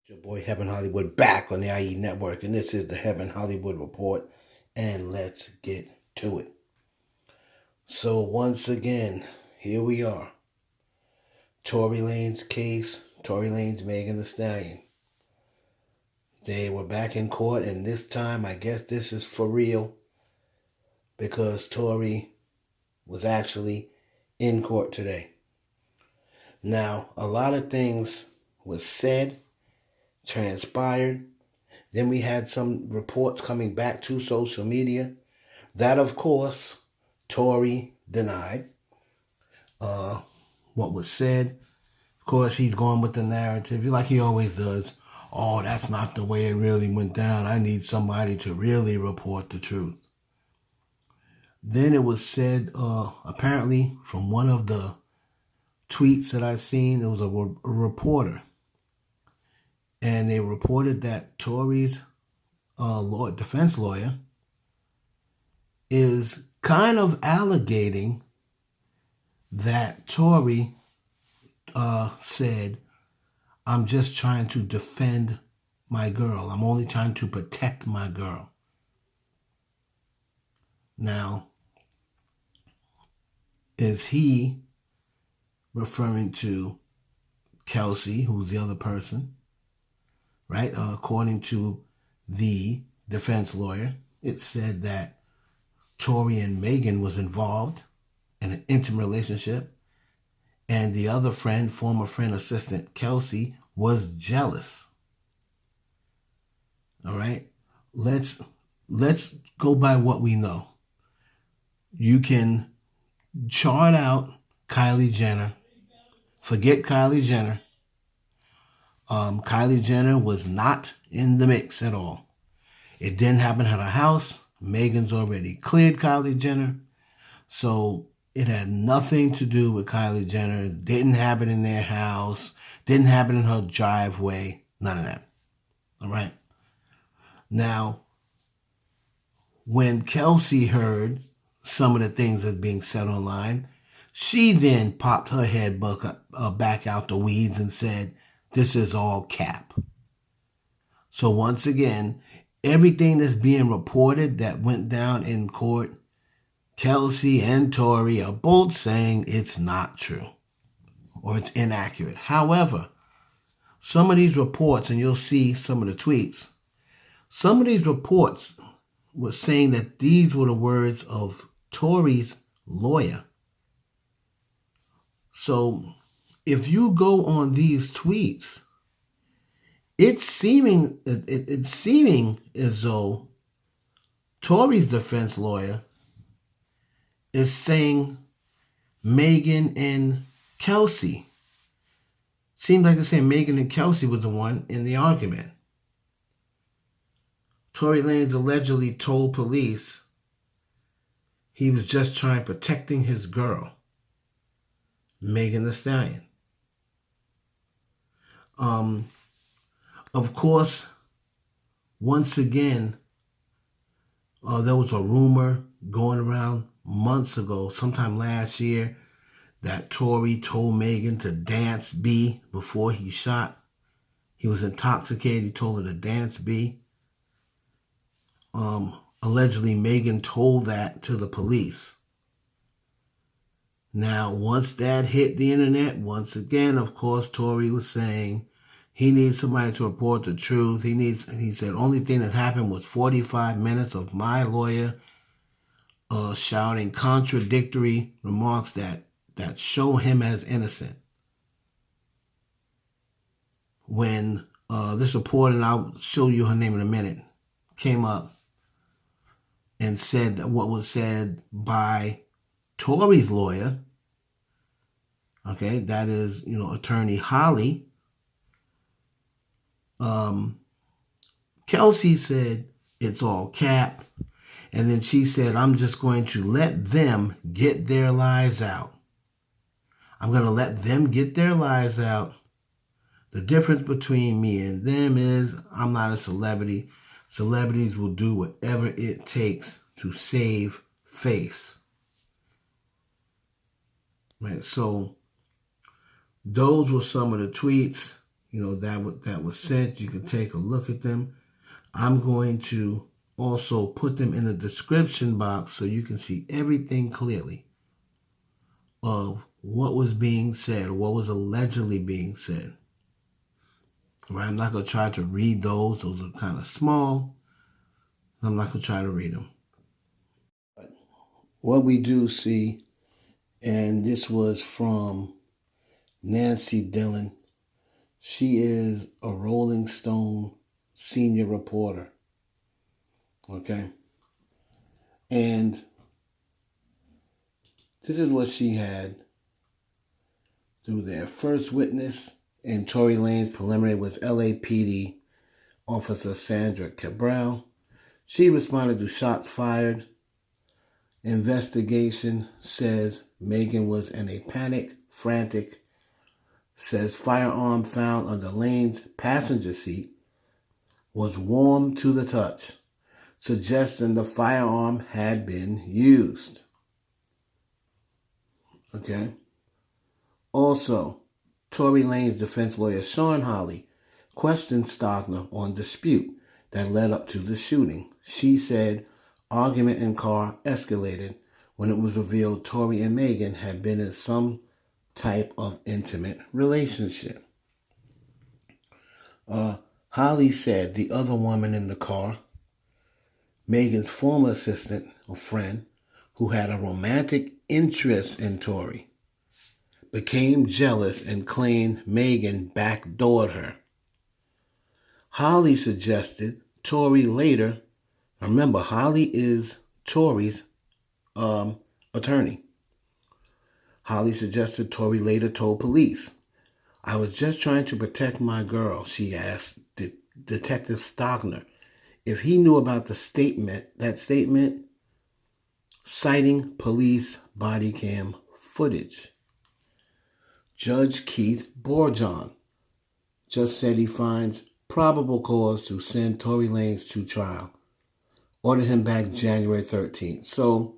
Your boy Heaven Hollywood back on the IE Network, and this is the Heaven Hollywood Report, and let's get to it. So once again, here we are. Tory Lanez case, Tory Lanez, Megan Thee Stallion. They were back in court, and this time I guess this is for real because Tory was actually in court today. Now, a lot of things was said, transpired. Then we had some reports coming back to social media that, of course, Tory denied what was said. Of course, he's going with the narrative like he always does. Oh, that's not the way it really went down. I need somebody to really report the truth. Then it was said, apparently, from one of the tweets that I've seen, it was a reporter. And they reported that Tory's defense lawyer is kind of alleging that Tory said, I'm just trying to defend my girl. I'm only trying to protect my girl. Now, is he referring to Kelsey, who's the other person? Right? According to the defense lawyer, it said that Tory and Megan was involved in an intimate relationship, and the other friend, former friend, assistant Kelsey, was jealous. All right? Let's go by what we know. You can chart out Kylie Jenner. Forget Kylie Jenner. Kylie Jenner was not in the mix at all. It didn't happen at her house. Megan's already cleared Kylie Jenner. So it had nothing to do with Kylie Jenner. It didn't happen in their house. Didn't happen in her driveway. None of that. All right. Now, when Kelsey heard some of the things that's being said online, she then popped her head back out the weeds and said, this is all cap. So once again, everything that's being reported that went down in court, Kelsey and Tory are both saying it's not true or it's inaccurate. However, some of these reports, and you'll see some of the tweets, some of these reports were saying that these were the words of Tory's lawyer. So if you go on these tweets, it's seeming as though Tory's defense lawyer is saying Megan and Kelsey. Seems like they're saying Megan and Kelsey was the one in the argument. Tory Lanez allegedly told police he was just protecting his girl, Megan Thee Stallion. Of course, once again, there was a rumor going around months ago, sometime last year, that Tory told Megan to dance B before he shot. He was intoxicated. He told her to dance B. Allegedly, Megan told that to the police. Now, once that hit the internet, once again, of course, Tory was saying he needs somebody to report the truth. He said, only thing that happened was 45 minutes of my lawyer shouting contradictory remarks that show him as innocent. When this reporter, and I'll show you her name in a minute, came up and said what was said by Tory's lawyer, okay, that is, Attorney Holly, Kelsey said it's all cap. And then she said, I'm just going to let them get their lies out. I'm going to let them get their lies out. The difference between me and them is I'm not a celebrity. Celebrities will do whatever it takes to save face. Right, so those were some of the tweets. that was said. You can take a look at them. I'm going to also put them in the description box so you can see everything clearly of what was being said, or what was allegedly being said. Right? I'm not going to try to read those. Those are kind of small. I'm not going to try to read them. But what we do see, and this was from Nancy Dillon. She is a Rolling Stone senior reporter. Okay? And this is what she had through their first witness in Tory Lanez preliminary was LAPD Officer Sandra Cabral. She responded to shots fired. Investigation says Megan was in a panic, frantic. Says firearm found under Lane's passenger seat was warm to the touch, suggesting the firearm had been used. Okay. Also, Tory Lanez defense lawyer Sean Hawley questioned Stogner on dispute that led up to the shooting. She said argument in car escalated when it was revealed Tory and Megan had been in some type of intimate relationship. Holly said the other woman in the car, Megan's former assistant or friend, who had a romantic interest in Tory, became jealous and claimed Megan backdoored her. Holly suggested Tory later, remember Holly is Tory's attorney. Holly suggested Tory later told police, "I was just trying to protect my girl," she asked Detective Stogner if he knew about that statement citing police body cam footage. Judge Keith Borjon just said he finds probable cause to send Tory Lanez to trial. Ordered him back January 13th. So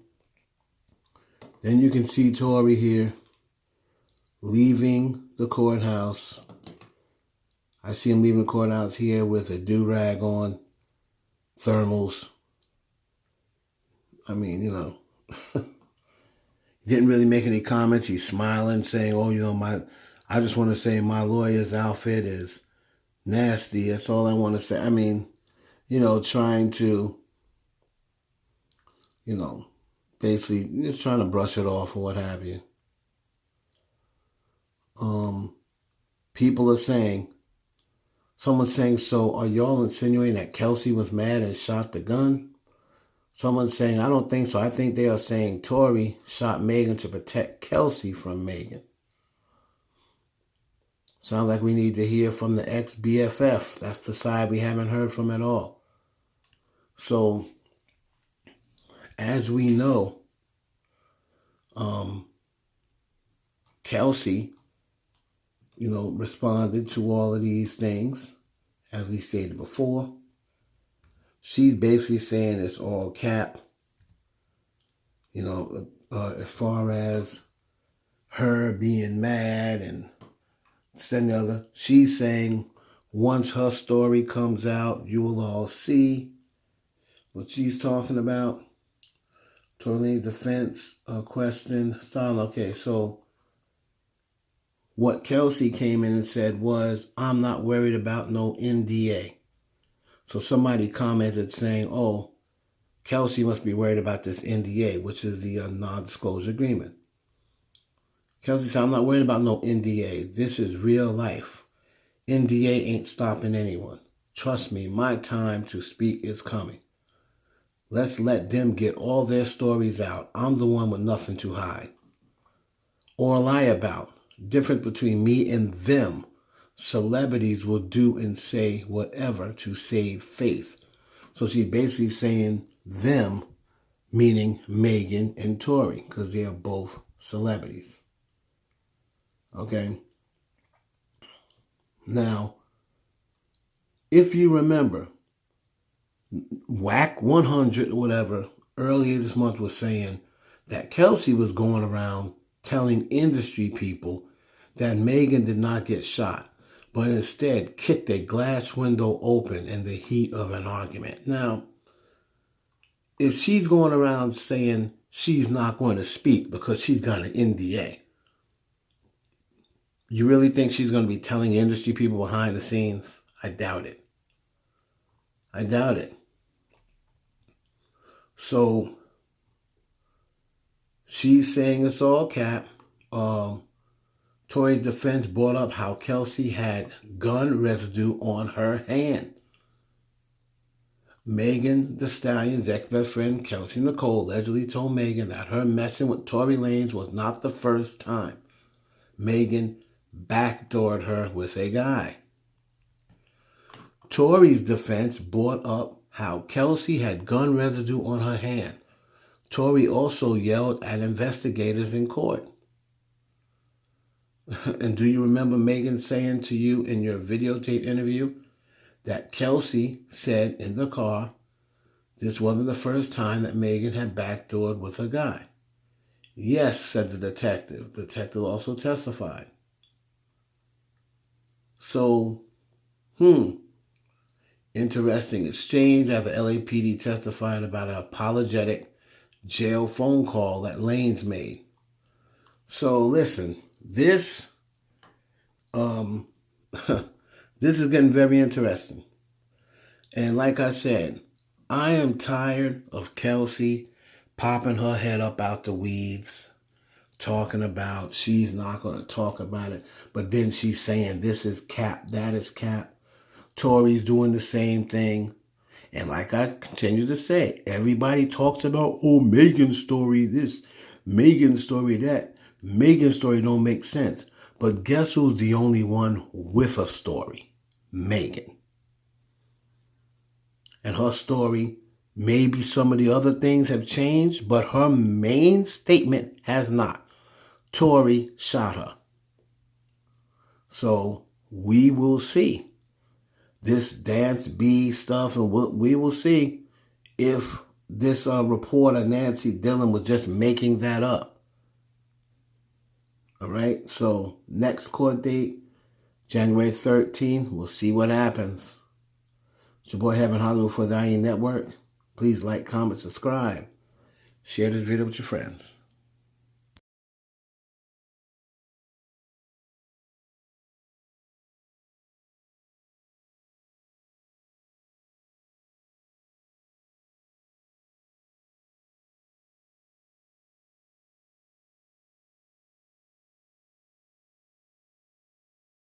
then you can see Tory here leaving the courthouse. I see him leaving the courthouse here with a do-rag on, thermals. I mean, he didn't really make any comments. He's smiling, saying, I just want to say my lawyer's outfit is nasty. That's all I want to say. I mean, trying to, basically just trying to brush it off or what have you. People are saying, someone's saying, so are y'all insinuating that Kelsey was mad and shot the gun? Someone's saying, I don't think so. I think they are saying Tory shot Megan to protect Kelsey from Megan. Sounds like we need to hear from the ex-BFF. That's the side we haven't heard from at all. So, as we know, Kelsey, responded to all of these things, as we stated before. She's basically saying it's all cap, as far as her being mad and this and the other. She's saying once her story comes out, you will all see what she's talking about. Tory Lanez defense question. Okay, so what Kelsey came in and said was, I'm not worried about no NDA. So somebody commented saying, oh, Kelsey must be worried about this NDA, which is the non-disclosure agreement. Kelsey said, I'm not worried about no NDA. This is real life. NDA ain't stopping anyone. Trust me, my time to speak is coming. Let's let them get all their stories out. I'm the one with nothing to hide or lie about. Difference between me and them. Celebrities will do and say whatever to save face. So she's basically saying them, meaning Megan and Tory, because they are both celebrities. Okay? Now, if you remember, Whack 100 or whatever, earlier this month was saying that Kelsey was going around telling industry people that Megan did not get shot. but instead kicked a glass window open in the heat of an argument. Now, if she's going around saying she's not going to speak because she's got an NDA, you really think she's going to be telling industry people behind the scenes? I doubt it. I doubt it. So she's saying it's all cap. Tory's defense brought up how Kelsey had gun residue on her hand. Megan Thee Stallion's ex-best friend, Kelsey Nicole, allegedly told Megan that her messing with Tory Lanez was not the first time. Megan backdoored her with a guy. Tory's defense brought up how Kelsey had gun residue on her hand. Tory also yelled at investigators in court. And do you remember Megan saying to you in your videotape interview that Kelsey said in the car this wasn't the first time that Megan had backdoored with a guy? Yes, said the detective. The detective also testified. So, interesting exchange after LAPD testified about an apologetic jail phone call that Lanez made. So listen, this this is getting very interesting. And like I said, I am tired of Kelsey popping her head up out the weeds, talking about she's not going to talk about it, but then she's saying this is cap, that is cap. Tory's doing the same thing. And like I continue to say, everybody talks about, oh, Megan's story this, Megan's story that. Megan's story don't make sense. But guess who's the only one with a story? Megan. And her story, maybe some of the other things have changed, but her main statement has not. Tory shot her. So we will see. This Dance B stuff, and we will see if this reporter Nancy Dillon was just making that up. All right, so next court date, January 13th. We'll see what happens. It's your boy Heaven Hollywood for the IE Network. Please like, comment, subscribe. Share this video with your friends.